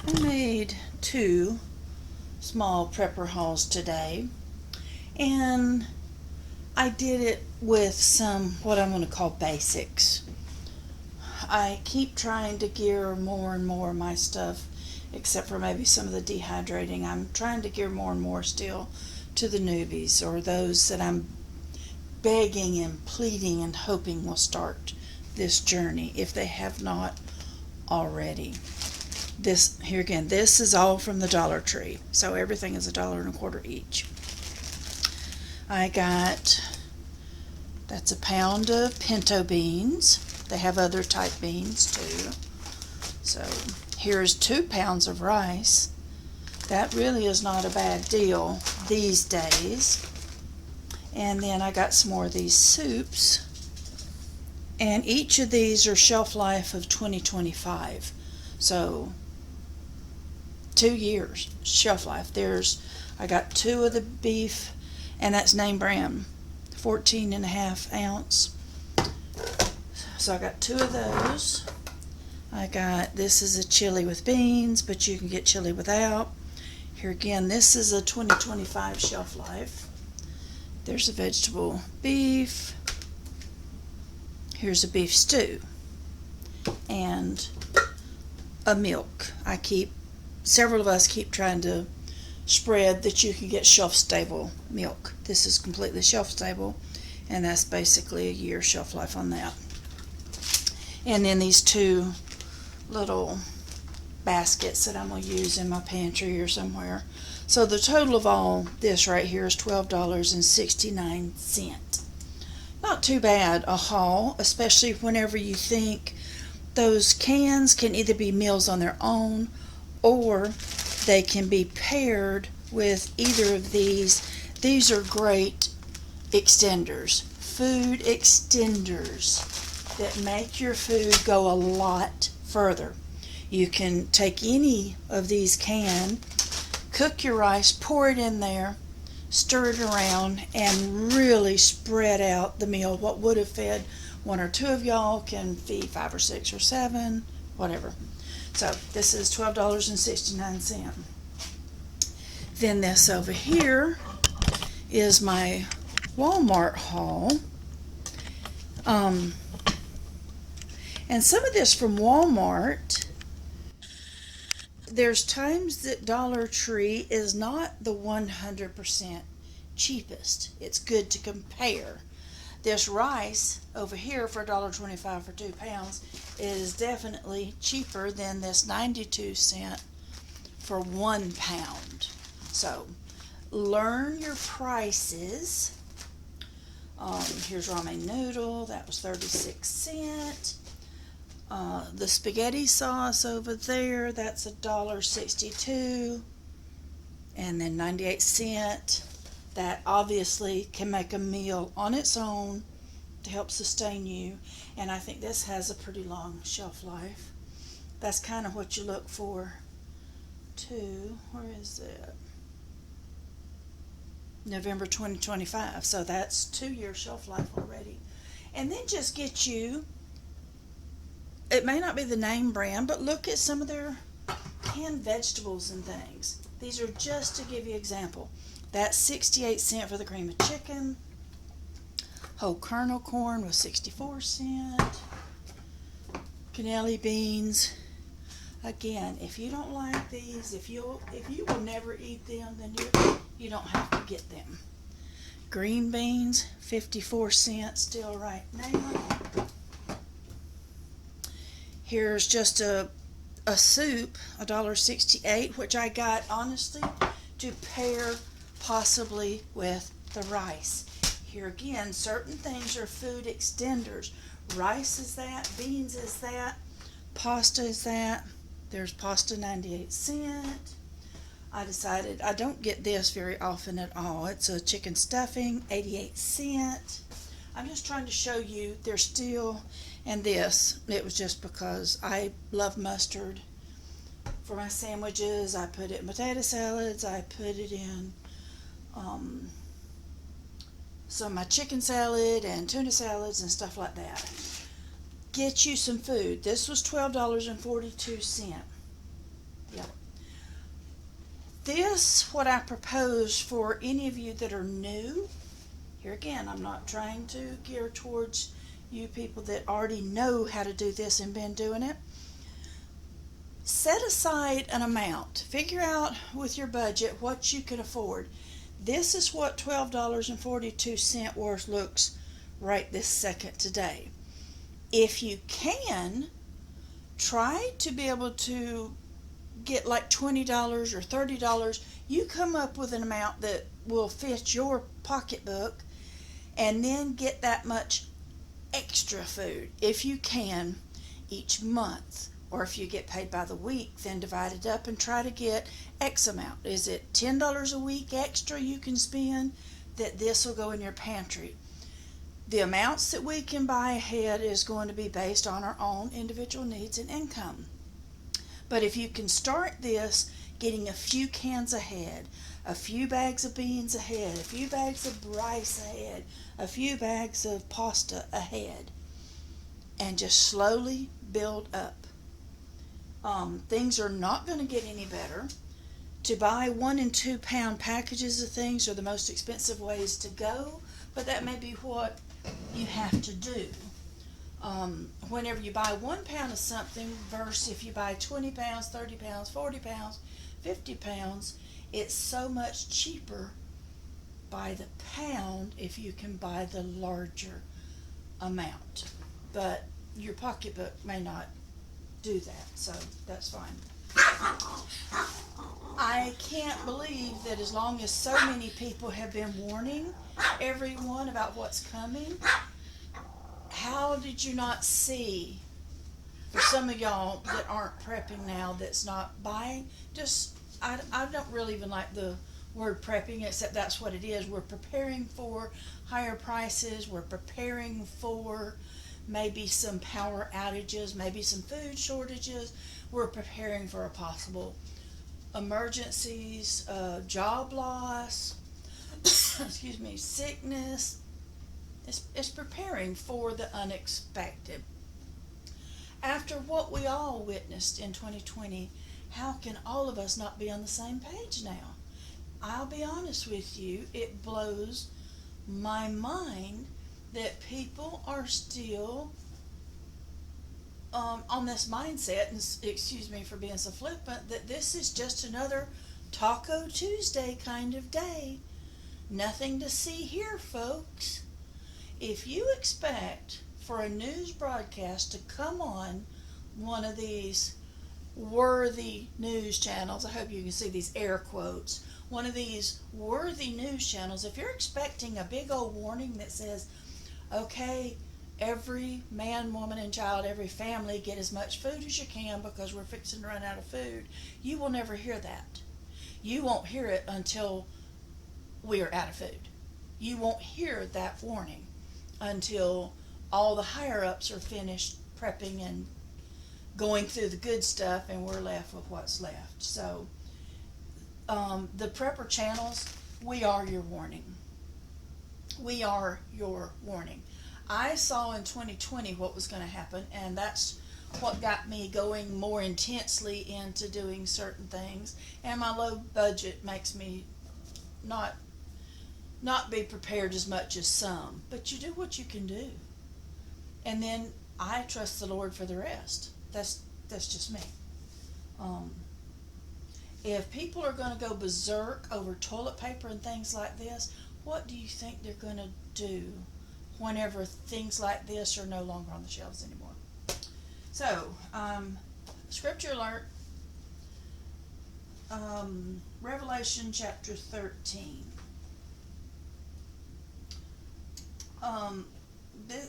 I made 2 small prepper hauls today, and I did it with some what I'm going to call basics. I keep trying to gear more and more of my stuff, except for maybe some of the dehydrating. I'm trying to gear more and more still to the newbies, or those that I'm begging and pleading and hoping will start this journey if they have not already. This here again, this is all from the Dollar Tree, so everything is $1.25 each. I got, that's a pound of pinto beans. They have other type beans too. So here's 2 pounds of rice. That really is not a bad deal these days. And then I got some more of these soups, and each of these are shelf life of 2025. So 2 years shelf life. I got 2 of the beef, and that's name brand, 14.5 ounce. So I got 2 of those. This is a chili with beans, but you can get chili without. Here again, this is a 2025 shelf life. There's a vegetable beef. Here's a beef stew. And a milk. Several of us keep trying to spread that you can get shelf stable milk. This is completely shelf stable, and that's basically a year shelf life on that. And then these 2 little baskets that I'm going to use in my pantry or somewhere. So the total of all this right here is $12.69. Not too bad a haul, especially whenever you think those cans can either be meals on their own, or they can be paired with either of these. These are great extenders, food extenders that make your food go a lot further. You can take any of these cook your rice, pour it in there, stir it around, and really spread out the meal. What would have fed 1 or 2 of y'all can feed 5 or 6 or 7, whatever. So this is $12.69. Then this over here is my Walmart haul. And some of this from Walmart. There's times that Dollar Tree is not the 100% cheapest. It's good to compare. This rice over here for $1.25 for 2 pounds is definitely cheaper than this 92-cent for 1 pound. So learn your prices. Here's ramen noodle. That was 36 cents. The spaghetti sauce over there, that's $1.62, and then 98 cents. That obviously can make a meal on its own to help sustain you, and I think this has a pretty long shelf life. That's kind of what you look for too. Where is it? November 2025, so that's 2-year shelf life already. And then just get you, it may not be the name brand, but look at some of their canned vegetables and things. These are just to give you an example. That's 68 cents for the cream of chicken. Whole kernel corn was 64 cents. Cannelli beans. Again, if you don't like these, if you will never eat them, then you don't have to get them. Green beans, 54 cents still right now. Here's just a soup, $1.68, which I got honestly to pair possibly with the rice. Here again, certain things are food extenders. Rice is that, beans is that, pasta is that. There's pasta 98 cents. I decided I don't get this very often at all. It's a chicken stuffing, 88 cents. I'm just trying to show you there's still, and this, it was just because I love mustard for my sandwiches. I put it in potato salads. I put it in some of my chicken salad and tuna salads and stuff like that. Get you some food. This was $12.42. Yeah. This, what I propose for any of you that are new, here again, I'm not trying to gear towards you people that already know how to do this and been doing it. Set aside an amount. Figure out with your budget what you can afford. This is what $12.42 worth looks right this second today. If you can, try to be able to get like $20 or $30. You come up with an amount that will fit your pocketbook, and then get that much extra food if you can each month. Or if you get paid by the week, then divide it up and try to get X amount. Is it $10 a week extra you can spend? That this will go in your pantry. The amounts that we can buy ahead is going to be based on our own individual needs and income. But if you can start this getting a few cans ahead, a few bags of beans ahead, a few bags of rice ahead, a few bags of pasta ahead, and just slowly build up. Things are not going to get any better. To buy 1 and 2 pound packages of things are the most expensive ways to go, but that may be what you have to do. Whenever you buy 1 pound of something versus if you buy 20 pounds, 30 pounds, 40 pounds, 50 pounds, it's so much cheaper by the pound if you can buy the larger amount. But your pocketbook may not do that, so that's fine. I can't believe that as long as so many people have been warning everyone about what's coming, how did you not see, for some of y'all that aren't prepping now, that's not buying, I don't really even like the word prepping, except that's what it is. We're preparing for higher prices, we're preparing for maybe some power outages, maybe some food shortages. We're preparing for a possible emergencies, job loss, excuse me, sickness. It's preparing for the unexpected. After what we all witnessed in 2020, how can all of us not be on the same page now? I'll be honest with you, it blows my mind that people are still on this mindset, and excuse me for being so flippant, that this is just another Taco Tuesday kind of day. Nothing to see here, folks. If you expect for a news broadcast to come on one of these worthy news channels, I hope you can see these air quotes, one of these worthy news channels, if you're expecting a big old warning that says, okay, every man, woman, and child, every family, get as much food as you can because we're fixing to run out of food, you will never hear that. You won't hear it until we are out of food. You won't hear that warning until all the higher-ups are finished prepping and going through the good stuff and we're left with what's left. So the prepper channels, we are your warning. We are your warning. I saw in 2020 what was going to happen, and that's what got me going more intensely into doing certain things. And my low budget makes me not be prepared as much as some. But you do what you can do. And then I trust the Lord for the rest. That's just me. If people are going to go berserk over toilet paper and things like this, what do you think they're going to do whenever things like this are no longer on the shelves anymore? So, scripture alert, Revelation chapter 13.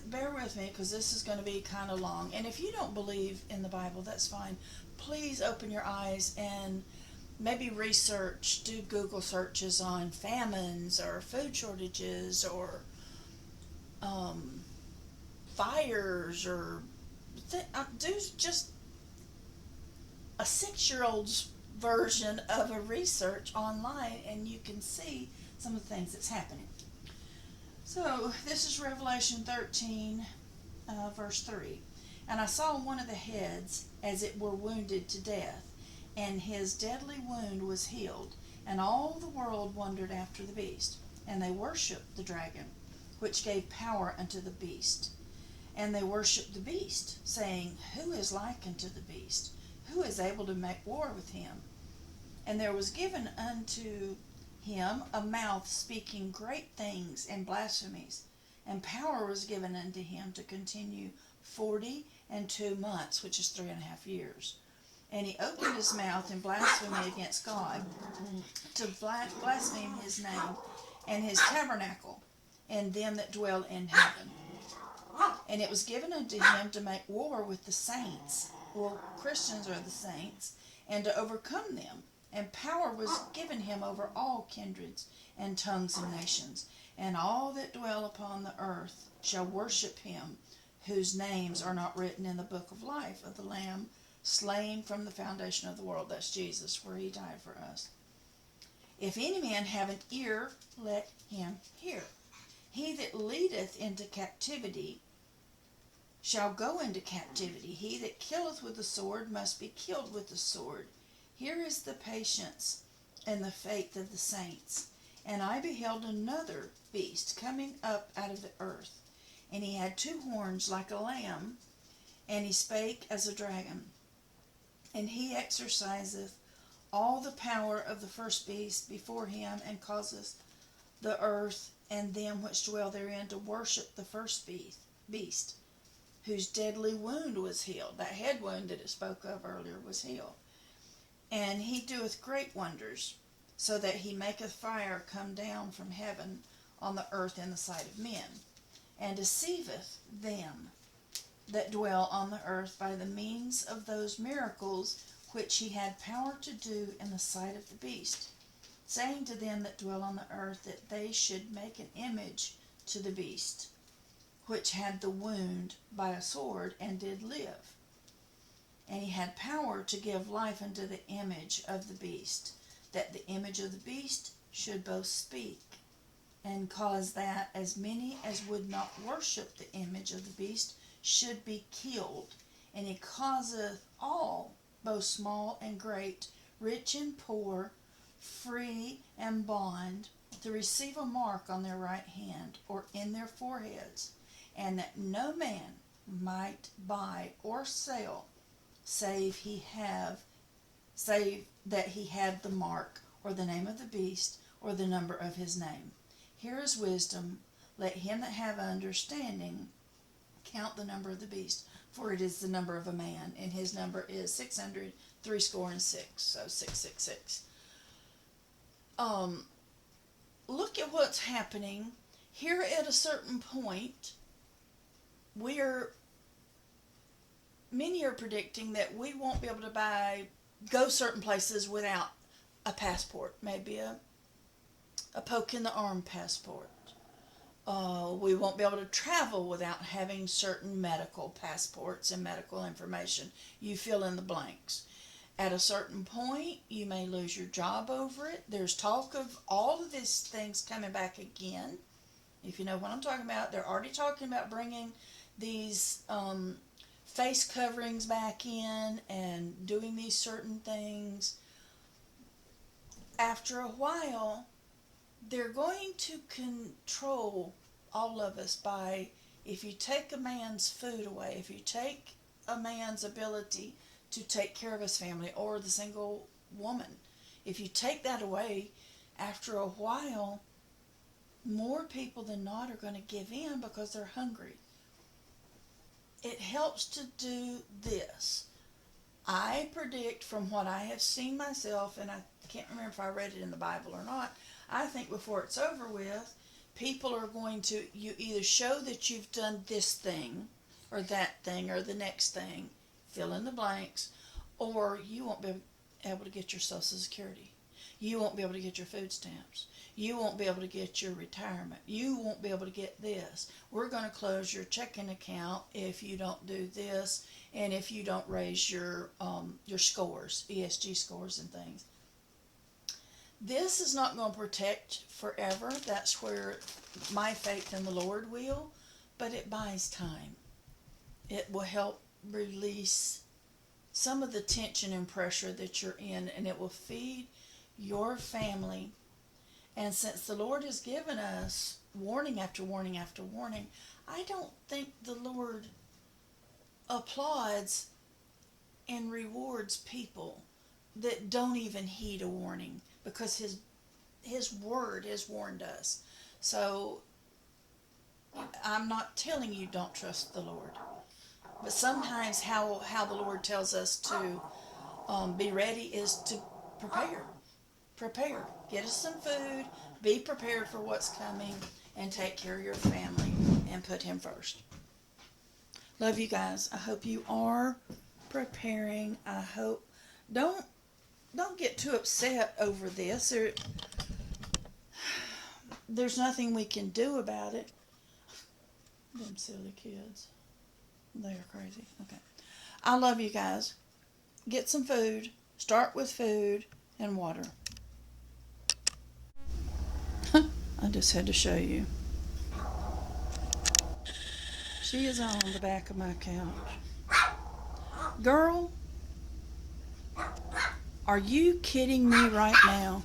Bear with me because this is going to be kind of long. And if you don't believe in the Bible, that's fine. Please open your eyes and maybe research, do Google searches on famines or food shortages or fires, or do just a 6-year-old's version of a research online and you can see some of the things that's happening. So this is Revelation 13 verse 3. And I saw one of the heads as it were wounded to death, and his deadly wound was healed. And all the world wondered after the beast. And they worshipped the dragon, which gave power unto the beast. And they worshipped the beast, saying, Who is like unto the beast? Who is able to make war with him? And there was given unto him a mouth speaking great things and blasphemies. And power was given unto him to continue 42 months, which is 3.5 years. And he opened his mouth in blasphemy against God, to blaspheme his name and his tabernacle, and them that dwell in heaven. And it was given unto him to make war with the saints. Well, Christians are the saints, and to overcome them. And power was given him over all kindreds and tongues and nations. And all that dwell upon the earth shall worship him, whose names are not written in the book of life of the Lamb slain from the foundation of the world. That's Jesus, where he died for us. If any man have an ear, let him hear. He that leadeth into captivity shall go into captivity. He that killeth with the sword must be killed with the sword. Here is the patience and the faith of the saints. And I beheld another beast coming up out of the earth, and he had 2 horns like a lamb, and he spake as a dragon. And he exerciseth all the power of the first beast before him, and causeth the earth and them which dwell therein to worship the first beast, whose deadly wound was healed. That head wound that it spoke of earlier was healed. And he doeth great wonders, so that he maketh fire come down from heaven on the earth in the sight of men, and deceiveth them that dwell on the earth by the means of those miracles which he had power to do in the sight of the beast, saying to them that dwell on the earth that they should make an image to the beast, which had the wound by a sword, and did live. And he had power to give life unto the image of the beast, that the image of the beast should both speak, and cause that as many as would not worship the image of the beast should be killed. And he causeth all, both small and great, rich and poor, free and bond, to receive a mark on their right hand or in their foreheads, and that no man might buy or sell save that he had the mark, or the name of the beast, or the number of his name. Here is wisdom. Let him that have understanding count the number of the beast, for it is the number of a man, and his number is 666, so 666. Look at what's happening here. At a certain point, many are predicting that we won't be able to go certain places without a passport, maybe a poke in the arm passport. We won't be able to travel without having certain medical passports and medical information. You fill in the blanks. At a certain point, you may lose your job over it. There's talk of all of these things coming back again. If you know what I'm talking about, they're already talking about bringing these face coverings back in and doing these certain things. After a while, they're going to control all of us by, if you take a man's food away, if you take a man's ability to take care of his family, or the single woman, if you take that away, after a while, more people than not are going to give in because they're hungry. It helps to do this. I predict from what I have seen myself, and I can't remember if I read it in the Bible or not, I think before it's over with, people are going to, you either show that you've done this thing, or that thing, or the next thing, fill in the blanks, or you won't be able to get your Social Security. You won't be able to get your food stamps. You won't be able to get your retirement. You won't be able to get this. We're going to close your checking account if you don't do this, and if you don't raise your scores, ESG scores and things. This is not going to protect forever. That's where my faith in the Lord will, but it buys time. It will help release some of the tension and pressure that you're in, and it will feed your family. And since the Lord has given us warning after warning after warning, I don't think the Lord applauds and rewards people that don't even heed a warning, because his word has warned us. So I'm not telling you don't trust the Lord, but sometimes how the Lord tells us to be ready is to prepare. Prepare. Get us some food. Be prepared for what's coming, and take care of your family and put Him first. Love you guys. I hope you are preparing. I hope don't get too upset over this. There's nothing we can do about it. Them silly kids. They are crazy. Okay. I love you guys. Get some food. Start with food and water. I just had to show you. She is on the back of my couch. Girl, are you kidding me right now?